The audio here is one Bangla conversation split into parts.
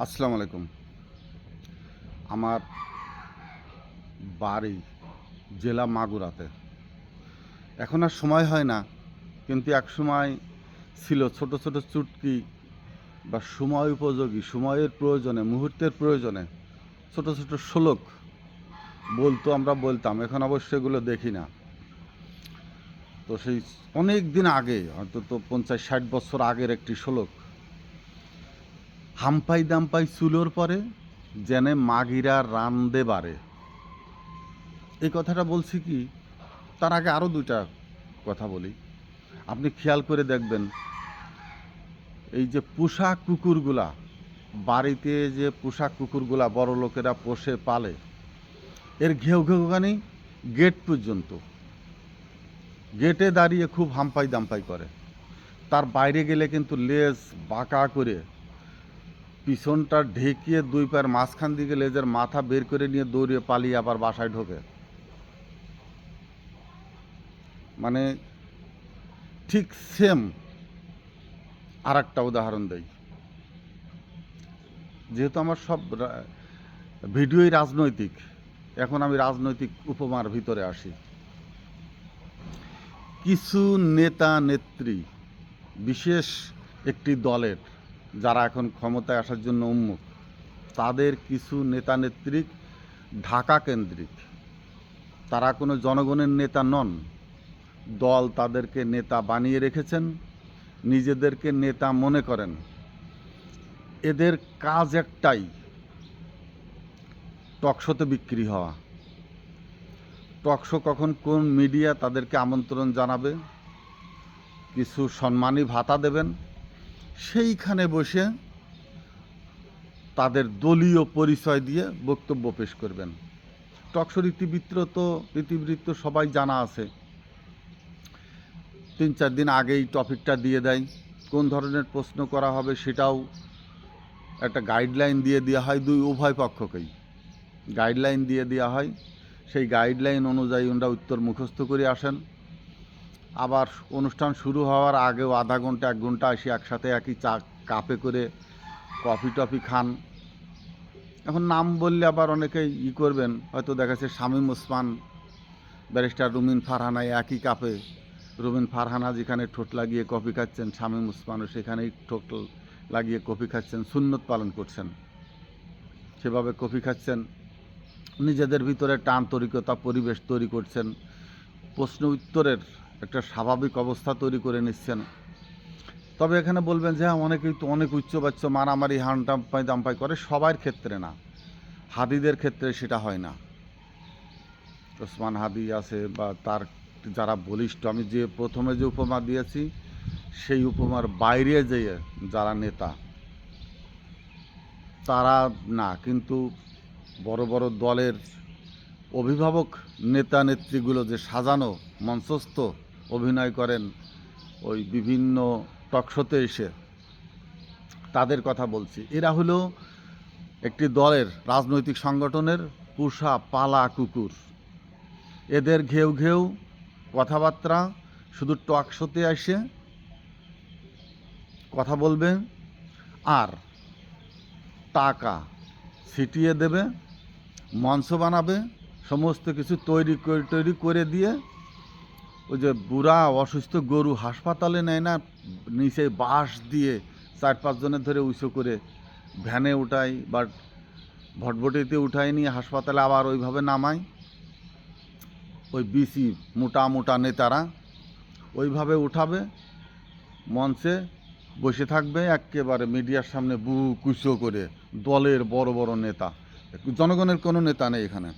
আসসালামু আলাইকুম। আমার বাড়ি জেলা মাগুরাতে। এখন আর সময় হয় না, কিন্তু একসময় ছিল ছোট ছোট চুটকি বা সময় উপযোগী, সময়ের প্রয়োজনে, মুহূর্তের প্রয়োজনে ছোট ছোট শ্লোক বলতো, আমরা বলতাম। এখন অবশ্য এগুলো দেখি না। তো সেই অনেক দিন আগে, অন্তত 50-60 বছর আগের একটি শ্লোক: হাম্পাই দাম্পাই চুলোর পরে জেনে মাগিরা রান্দে বারে। এই কথাটা বলছি কি, তার আগে আরও দুইটা কথা বলি। আপনি খেয়াল করে দেখবেন, এই যে পোষা কুকুরগুলা, বাড়িতে যে পোষা কুকুরগুলা বড় লোকেরা পোষে পালে, এর ঘেউ ঘেউখানি গেট পর্যন্ত, গেটে দাঁড়িয়ে খুব হাম্পাই দাম্পাই করে। তার বাইরে গেলে কিন্তু লেজ বাঁকা করে পিছনটা ঢেকিয়ে দুই পায়ের মাঝখান দিকে লেজের মাথা বের করে নিয়ে দৌড়িয়ে পালিয়ে আবার বাসায় ঢোকে। মানে ঠিক সেম। আর একটা উদাহরণ দেই, যেহেতু আমার সব ভিডিওই রাজনৈতিক, এখন আমি রাজনৈতিক উপমার ভিতরে আসি। কিছু নেতা নেত্রী, বিশেষ একটি দলের, যারা এখন ক্ষমতায় আসার জন্য উন্মুখ, তাদের কিছু নেতা নেত্রী ঢাকা কেন্দ্রিক। তারা কোনো জনগণের নেতা নন। দল তাদেরকে নেতা বানিয়ে রেখেছেন, নিজেদেরকে নেতা মনে করেন। এদের কাজ একটাই, টকশোতে বিক্রি হওয়া। টকশো কখন কোন মিডিয়া তাদেরকে আমন্ত্রণ জানাবে, কিছু সম্মানী ভাতা দেবেন, সেইখানে বসে তাদের দলীয় পরিচয় দিয়ে বক্তব্য পেশ করবেন। টকশোর ইতিবৃত্ত সবাই জানা আছে। 3-4 দিন আগেই টপিকটা দিয়ে দেয়, কোন ধরনের প্রশ্ন করা হবে সেটাও একটা গাইডলাইন দিয়ে দেওয়া হয়। উভয় পক্ষকেই গাইডলাইন দিয়ে দেওয়া হয়। সেই গাইডলাইন অনুযায়ী ওনারা উত্তর মুখস্থ করে আসেন। আবার অনুষ্ঠান শুরু হওয়ার আগেও আধা ঘন্টা 1 ঘন্টা এসে একসাথে একই চা কাপে করে কফি টফি খান। এখন নাম বললে আবার অনেকেই করবেন, হয়তো দেখা যাচ্ছে শামীম ওসমান, ব্যারিস্টার রুমিন ফারহানা একই কাপে। রুমিন ফারহানা যেখানে ঠোঁট লাগিয়ে কফি খাচ্ছেন, শামীম ওসমানও সেখানেই ঠোঁট লাগিয়ে কফি খাচ্ছেন, সুন্নত পালন করছেন, সেভাবে কফি খাচ্ছেন, নিজেদের ভিতরে টানতরিকতা পরিবেশ তৈরি করছেন, প্রশ্ন উত্তরের একটা স্বাভাবিক অবস্থা তৈরি করে নিচ্ছেন। তবে এখানে বলবেন যে হ্যাঁ, অনেকেই তো অনেক উচ্চবাচ্য মারামারি হানটাম্পাই দাম্পাই করে। সবার ক্ষেত্রে না, হাদিদের ক্ষেত্রে সেটা হয় না। ওসমান হাদি আছে বা তার যারা বলিষ্ঠ, আমি যে প্রথমে যে উপমা দিয়েছি সেই উপমার বাইরে যেয়ে যারা নেতা, তারা না, কিন্তু বড় বড় দলের অভিভাবক নেতা নেত্রীগুলো যে সাজানো মঞ্চস্থ অভিনয় করেন ওই বিভিন্ন টকশোতে এসে, তাদের কথা বলছি। এরা হলো একটি দলের, রাজনৈতিক সংগঠনের পোষা পালা কুকুর। এদের ঘেউ ঘেউ কথাবার্তা, শুধু টকশোতে এসে কথা বলবে আর টাকা ছিটিয়ে দেবে, মঞ্চ বানাবে, সমস্ত কিছু তৈরি করে দিয়ে ওই যে বুড়া অসুস্থ গরু হাসপাতালে নেয় না, নিচে বাঁশ দিয়ে 4-5 জনের ধরে উঁচু করে ভ্যানে উঠায় বা ভটভটিতে উঠায় নিয়ে হাসপাতালে আবার ওইভাবে নামায়, ওই বিসি মোটা মোটা নেতারা ওইভাবে উঠাবে, মঞ্চে বসে থাকবে একেবারে মিডিয়ার সামনে বুক উঁচু করে। দলের বড় বড় নেতা, জনগণের কোনো নেতা নেই এখানে।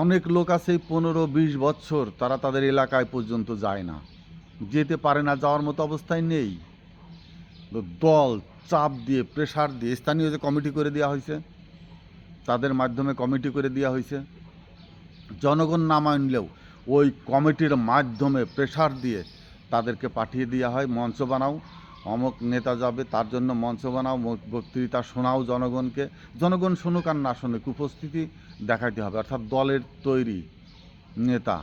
অনেক লোক আছে 15-20 বছর তারা তাদের এলাকায় পর্যন্ত যায় না, যেতে পারে না, যাওয়ার মতো অবস্থায় নেই। তো দল চাপ দিয়ে, প্রেশার দিয়ে, স্থানীয় যে কমিটি করে দেওয়া হয়েছে তাদের মাধ্যমে কমিটি করে দেওয়া হয়েছে, জনগণ না মানলেও ওই কমিটির মাধ্যমে প্রেশার দিয়ে তাদেরকে পাঠিয়ে দেওয়া হয়, মঞ্চ বানাও, অমুক নেতা যাবে, তার জন্য মঞ্চ বানাও, বক্তৃতা শোনাও জনগণকে। জনগণ শুনুক আর না শুনুক, উপস্থিতি দেখাইতে হবে। অর্থাৎ দলের তৈরি নেতা,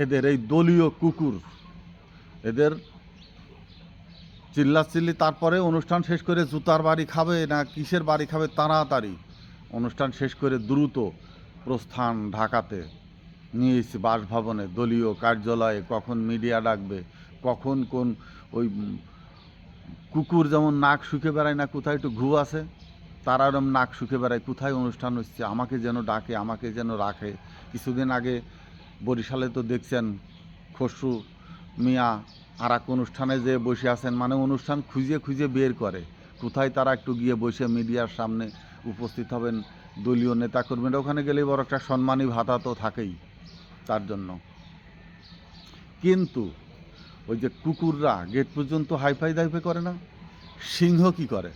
এদের এই দলীয় কুকুর, এদের চিল্লাচিল্লি, তারপরে অনুষ্ঠান শেষ করে জুতার বাড়ি খাবে না কিসের বাড়ি খাবে, তাড়াতাড়ি অনুষ্ঠান শেষ করে দ্রুত প্রস্থান ঢাকাতে নিয়ে এসেছি বাসভবনে, দলীয় কার্যালয়ে। কখন মিডিয়া ডাকবে, কখন কোন ওই কুকুর যেমন নাক শুকে বেড়ায় না, কোথায় একটু ঘু আছে, তারা এরম নাক শুকে বেড়ায়, কোথায় অনুষ্ঠান হচ্ছে, আমাকে যেন ডাকে, আমাকে যেন রাখে। কিছুদিন আগে বরিশালে তো দেখছেন খসরু মিয়া আর এক অনুষ্ঠানে যে বসে আছেন, মানে অনুষ্ঠান খুঁজে খুঁজে বের করে কোথায় তারা একটু গিয়ে বসে মিডিয়ার সামনে উপস্থিত হবেন। দলীয় নেতাকর্মীরা ওখানে গেলেই বড় একটা সম্মানী ভাতা তো থাকেই তার জন্য। কিন্তু ওই যে কুকুররা গেট পর্যন্ত হাইফাই দাইফাই করে না, সিংহ কি করে?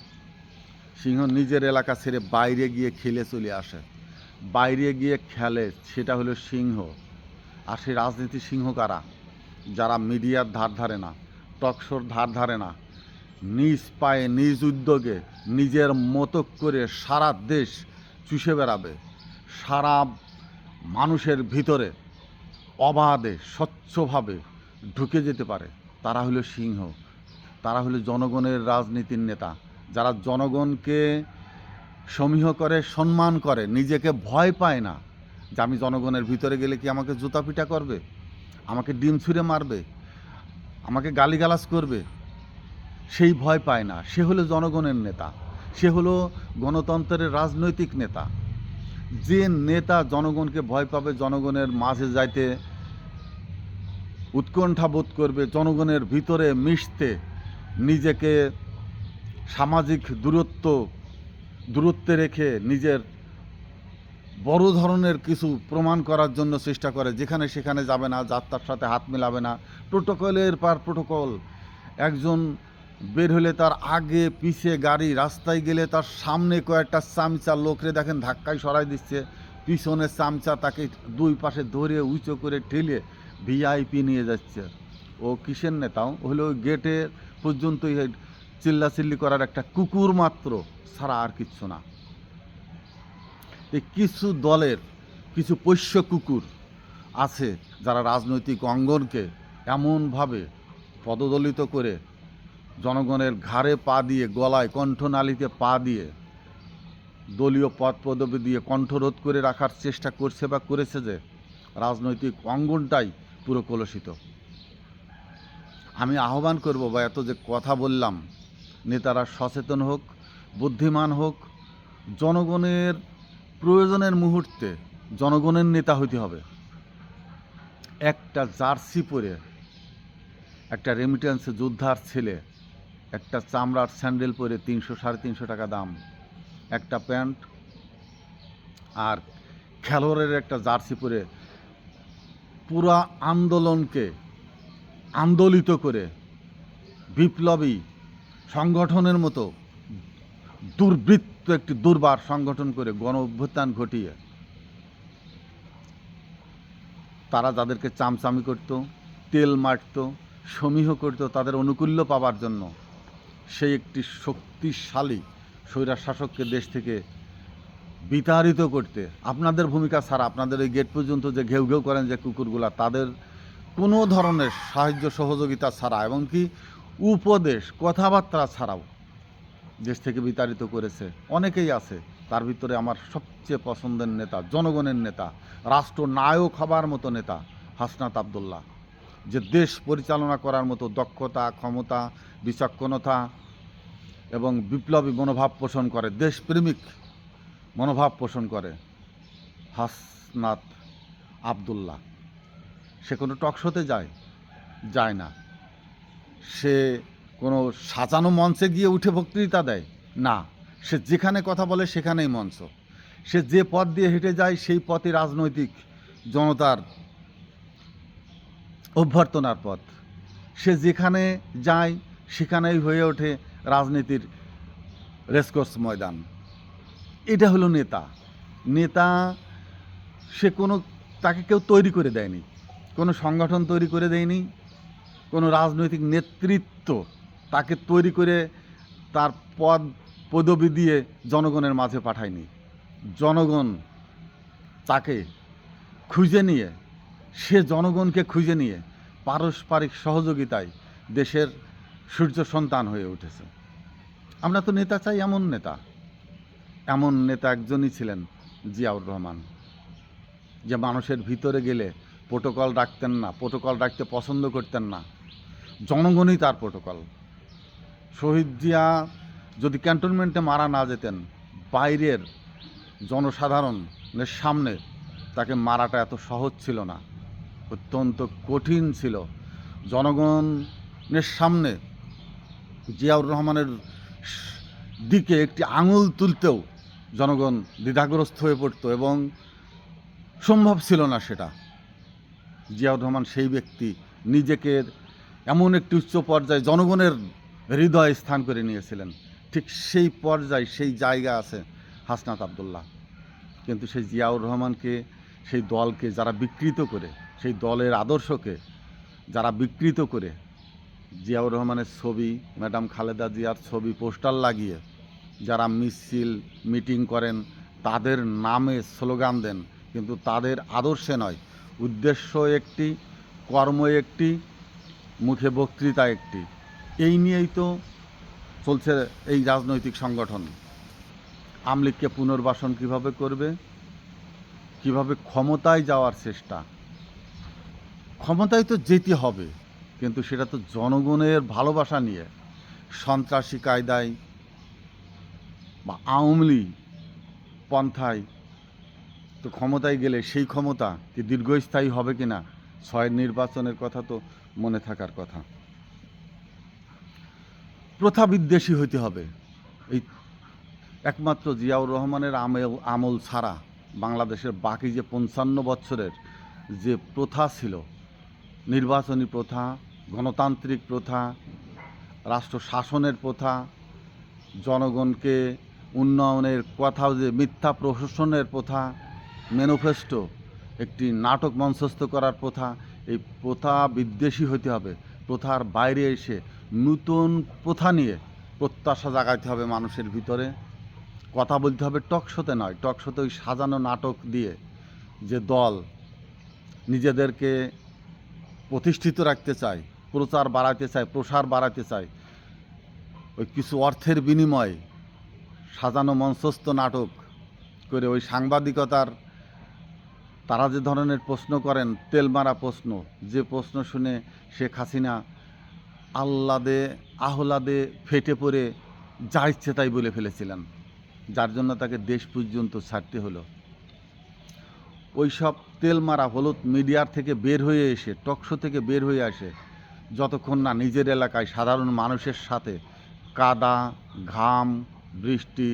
সিংহ নিজের এলাকা ছেড়ে বাইরে গিয়ে খেলে চলে আসে, বাইরে গিয়ে খেলে, সেটা হলো সিংহ। আর সেই রাজনীতির সিংহ কারা? যারা মিডিয়ার ধার ধারে না, টকশোর ধার ধারে না, নিজ পায়ে নিজ উদ্যোগে নিজের মতো করে সারা দেশ চুষে বেড়াবে, সারা মানুষের ভিতরে অবাধে স্বচ্ছভাবে ঢুকে যেতে পারে, তারা হলো সিংহ। তারা হলো জনগণের রাজনীতির নেতা, যারা জনগণকে সমীহ করে, সম্মান করে, নিজেকে ভয় পায় না যে আমি জনগণের ভিতরে গেলে কি আমাকে জুতাপিটা করবে, আমাকে ডিম ছুঁড়ে মারবে, আমাকে গালিগালাজ করবে, সেই ভয় পায় না। সে হলো জনগণের নেতা, সে হলো গণতন্ত্রের রাজনৈতিক নেতা। যে নেতা জনগণকে ভয় পাবে, জনগণের মাঝে যাইতে উৎকণ্ঠা বোধ করবে, জনগণের ভিতরে মিশতে, নিজেকে সামাজিক দূরত্বে রেখে নিজের বড় ধরনের কিছু প্রমাণ করার জন্য চেষ্টা করে, যেখানে সেখানে যাবে না, যাত্রার সাথে হাত মেলাবে না, প্রোটোকলের পার প্রোটোকল। একজন বের হলে তার আগে পিছে গাড়ি, রাস্তায় গেলে তার সামনে কয়েকটা চামচা লোকরে দেখেন ধাক্কায় সরাই দিচ্ছে, পিছনের চামচা তাকে দুই পাশে ধরে উঁচু করে ঠেলে ভিআইপি নিয়ে যাচ্ছে। ও কিসের নেতাও হলো ওই গেটে পর্যন্তই চিল্লাচিল্লি করার একটা কুকুর মাত্র, ছাড়া আর কিচ্ছু না। এই কিছু দলের কিছু পোষ্য কুকুর আছে যারা রাজনৈতিক অঙ্গনকে এমনভাবে পদদলিত করে, জনগণের ঘাড়ে পা দিয়ে, গলায় কণ্ঠনালীতে পা দিয়ে, দলীয় পদ পদবি দিয়ে কণ্ঠরোধ করে রাখার চেষ্টা করছে বা করেছে, যে রাজনৈতিক অঙ্গনটাই পুরো কলুষিত। আমি আহ্বান করব, বা এত যে কথা বললাম, নেতারা সচেতন হোক, বুদ্ধিমান হোক, জনগণের প্রয়োজনের মুহূর্তে জনগণের নেতা হইতে হবে। একটা জার্সি পরে একটা রেমিটেন্সে যোদ্ধার ছেলে একটা চামড়ার স্যান্ডেল পরে 300-350 টাকা দাম একটা প্যান্ট, আর খেলোয়াড়ের একটা জার্সি পরে পুরা আন্দোলনকে আন্দোলিত করে বিপ্লবী সংগঠনের মতো দুর্বৃত্ত একটি দুর্বার সংগঠন করে গণ অভ্যুত্থান ঘটিয়ে তারা যাদেরকে চামচামি করত, তেল মারত, সমীহ করত তাদের অনুকূল্য পাবার জন্য, সেই একটি শক্তিশালী স্বৈরশাসককে দেশ থেকে বিতাড়িত করতে আপনাদের ভূমিকা ছাড়া, আপনাদের এই গেট পর্যন্ত যে ঘেউ ঘেউ করেন যে কুকুরগুলা, তাদের কোনো ধরনের সাহায্য সহযোগিতা ছাড়া, এবং কি উপদেশ কথাবার্তা ছাড়াও দেশ থেকে বিতাড়িত করেছে অনেকেই আছে। তার ভিতরে আমার সবচেয়ে পছন্দের নেতা, জনগণের নেতা, রাষ্ট্রনায়ক হবার মতো নেতা হাসনাত আবদুল্লাহ, যে দেশ পরিচালনা করার মতো দক্ষতা, ক্ষমতা, বিচক্ষণতা এবং বিপ্লবী মনোভাব পোষণ করে, দেশপ্রেমিক মনোভাব পোষণ করে হাসনাত আবদুল্লাহ। সে কোনো টকশোতে যায় না, সে কোনো সাজানো মঞ্চে গিয়ে উঠে বক্তৃতা দেয় না, সে যেখানে কথা বলে সেখানেই মঞ্চ। সে যে পথ দিয়ে হেঁটে যায় সেই পথই রাজনৈতিক জনতার অভ্যর্থনার পথ। সে যেখানে যায় সেখানেই হয়ে ওঠে রাজনীতির রেসকোর্স ময়দান। এটা হলো নেতা। নেতা সে তাকে কেউ তৈরি করে দেয়নি, কোনো সংগঠন তৈরি করে দেয়নি, কোনো রাজনৈতিক নেতৃত্ব তাকে তৈরি করে তার পদবি দিয়ে জনগণের মাঝে পাঠায়নি। জনগণ তাকে খুঁজে নিয়ে, সে জনগণকে খুঁজে নিয়ে পারস্পরিক সহযোগিতায় দেশের সূর্য সন্তান হয়ে উঠেছে। আমরা তো নেতা চাই, এমন নেতা একজনই ছিলেন জিয়াউর রহমান, যে মানুষের ভিতরে গেলে প্রোটোকল রাখতেন না, প্রোটোকল রাখতে পছন্দ করতেন না, জনগণই তার প্রোটোকল। শহীদ জিয়া যদি ক্যান্টনমেন্টে মারা না যেতেন, বাইরের জনসাধারণের সামনে তাকে মারাটা এত সহজ ছিল না, অত্যন্ত কঠিন ছিল। জনগণের সামনে জিয়াউর রহমানের দিকে একটি আঙুল তুলতেও জনগণ দ্বিধাগ্রস্ত হয়ে পড়তো এবং সম্ভব ছিল না সেটা। জিয়াউর রহমান সেই ব্যক্তি, নিজেকে এমন একটি উচ্চ পর্যায়ে জনগণের হৃদয়ে স্থান করে নিয়েছিলেন। ঠিক সেই পর্যায়ে, সেই জায়গা আছে হাসনাত আবদুল্লাহ। কিন্তু সেই জিয়াউর রহমানকে, সেই দলকে যারা বিকৃত করে, সেই দলের আদর্শকে যারা বিকৃত করে, জিয়াউর রহমানের ছবি, ম্যাডাম খালেদা জিয়ার ছবি পোস্টার লাগিয়ে যারা মিছিল মিটিং করেন, তাদের নামে স্লোগান দেন, কিন্তু তাদের আদর্শে নয়, উদ্দেশ্য একটি, কর্ম একটি, মুখে বক্তৃতা একটি। এই নিয়েই তো চলছে এই রাজনৈতিক সংগঠন। আওয়ামী লীগকে পুনর্বাসন কীভাবে করবে, কিভাবে ক্ষমতায় যাওয়ার চেষ্টা। ক্ষমতায় তো যেতে হবে, কিন্তু সেটা তো জনগণের ভালোবাসা নিয়ে। সন্ত্রাসী কায়দায় বা আওয়ামী লীগ পন্থায় তো ক্ষমতায় গেলে সেই ক্ষমতা কি দীর্ঘস্থায়ী হবে কিনা, 6 নির্বাচনের কথা তো মনে থাকার কথা। প্রথা বিদ্বেষী হইতে হবে। এই একমাত্র জিয়াউর রহমানের আমল ছাড়া বাংলাদেশের বাকি যে 55 বছরের যে প্রথা ছিল, নির্বাচনী প্রথা, গণতান্ত্রিক প্রথা, রাষ্ট্র শাসনের প্রথা, জনগণকে উন্নয়নের কথা, যে মিথ্যা প্রশাসনের প্রথা, ম্যানিফেস্টো, একটি নাটক মঞ্চস্থ করার প্রথা, এই প্রথা বিদ্বেষী হতে হবে। প্রথার বাইরে এসে নতুন প্রথা নিয়ে প্রত্যাশা জাগাইতে হবে মানুষের ভিতরে। কথা বলতে হবে টকশোতে নয়, টকশোতে ওই সাজানো নাটক দিয়ে যে দল নিজেদেরকে প্রতিষ্ঠিত রাখতে চায়, প্রচার বাড়াতে চায়, প্রসার বাড়াতে চায়, ওই কিছু অর্থের বিনিময়ে সাজানো মঞ্চস্থ নাটক করে ওই সাংবাদিকতার তারা যে ধরনের প্রশ্ন করেন, তেলমারা প্রশ্ন, যে প্রশ্ন শুনে শেখ হাসিনা আহ্লাদে ফেটে পড়ে যা ইচ্ছে তাই বলে ফেলেছিলেন, যার জন্য তাকে দেশ পর্যন্ত ছাড়তে হলো। ওই সব তেলমারা হলুদ মিডিয়ার থেকে বের হয়ে এসে, টকশো থেকে বের হয়ে আসে, যতক্ষণ না নিজের এলাকায় সাধারণ মানুষের সাথে কাদা, ঘাম, বৃষ্টি,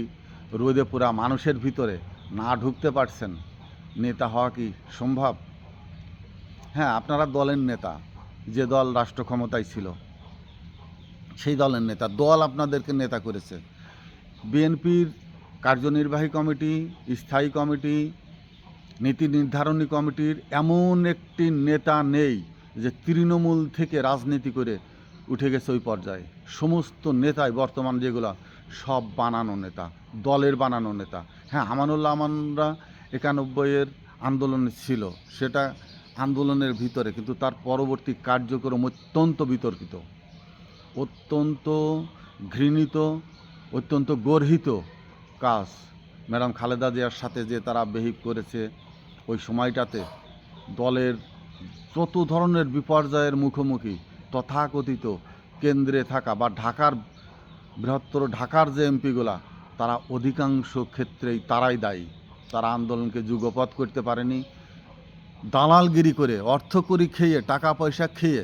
রোদে পোড়া মানুষের ভিতরে না ঢুকতে পারছেন, নেতা হওয়া কি সম্ভব? হ্যাঁ, আপনারা দলের নেতা, যে দল রাষ্ট্র ক্ষমতায় ছিল সেই দলের নেতা, দল আপনাদেরকে নেতা করেছে। বিএনপির কার্যনির্বাহী কমিটি, স্থায়ী কমিটি, নীতি নির্ধারণী কমিটির এমন একটি নেতা নেই যে তৃণমূল থেকে রাজনীতি করে উঠে গেছে ওই পর্যায়ে। সমস্ত নেতাই বর্তমান যেগুলো, সব বানানো নেতা, দলের বানানো নেতা। হ্যাঁ, আমানুল্লাহ আমানরা 91-এর আন্দোলনে ছিল, সেটা আন্দোলনের ভিতরে, কিন্তু তার পরবর্তী কার্যক্রম অত্যন্ত বিতর্কিত, অত্যন্ত ঘৃণিত, অত্যন্ত গর্হিত কাজ। ম্যাডাম খালেদা জিয়ার সাথে যে তারা বিহেভ করেছে ওই সময়টাতে, দলের যত ধরনের বিপর্যয়ের মুখোমুখি তথাকথিত কেন্দ্রে থাকা বা বৃহত্তর ঢাকার যে এমপিগুলা, তারা অধিকাংশ ক্ষেত্রেই তারাই দায়ী। তারা আন্দোলনকে যুগপৎ করতে পারেনি, দালালগিরি করে, অর্থকড়ি খেয়ে, টাকা পয়সা খেয়ে,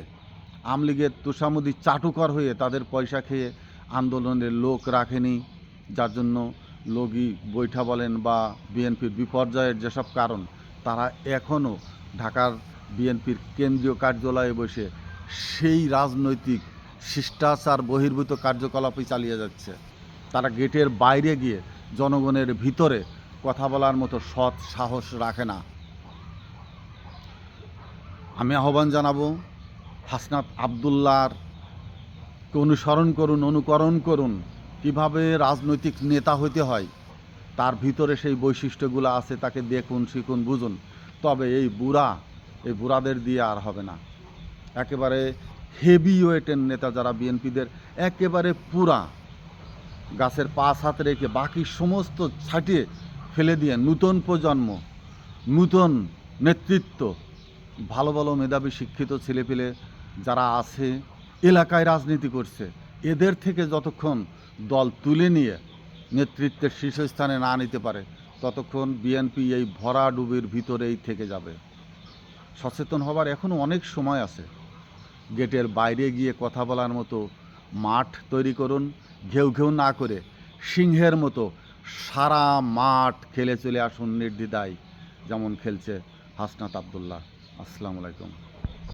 আওয়ামী লীগের তোষামোদি চাটুকর হয়ে তাদের পয়সা খেয়ে আন্দোলনের লোক রাখেনি, যার জন্য লগি বৈঠা বলেন বা বিএনপির বিপর্যয়ের যেসব কারণ, তারা এখনও ঢাকার বিএনপির কেন্দ্রীয় কার্যালয়ে বসে সেই রাজনৈতিক শিষ্টাচার বহির্ভূত কার্যকলাপই চালিয়ে যাচ্ছে। তারা গেটের বাইরে গিয়ে জনগণের ভিতরে কথা বলার মতো সৎ সাহস রাখে না। আমি আহ্বান জানাবো, হাসনাত আবদুল্লাহকে অনুকরণ করুন কিভাবে রাজনৈতিক নেতা হইতে হয়। তার ভিতরে সেই বৈশিষ্ট্যগুলো আছে, তাকে দেখুন, শিখুন, বুঝুন। তবে এই বুড়াদের দিয়ে আর হবে না। একেবারে হেভি ওয়েটের নেতা যারা বিএনপিদের একেবারে পুরা গাছের পাশ হাতে রেখে বাকি সমস্ত ছাটিয়ে ফেলে দিয়ে নূতন প্রজন্ম, নূতন নেতৃত্ব, ভালো ভালো মেধাবী শিক্ষিত ছেলেপেলে যারা আছে, এলাকায় রাজনীতি করছে, এদের থেকে যতক্ষণ দল তুলে নিয়ে নেতৃত্বের শীর্ষস্থানে না নিতে পারে ততক্ষণ বিএনপি এই ভরাডুবির ভিতরেই থেকে যাবে। সচেতন হবার এখনও অনেক সময় আছে। গেটের বাইরে গিয়ে কথা বলার মতো মাঠ তৈরি করুন, ঘেউ ঘেউ না করে সিংহের মতো সারা মাঠ খেলে চলে আসুন নির্দ্বিধায়, যেমন খেলছে হাসনাত আবদুল্লাহ। আসসালামু আলাইকুম।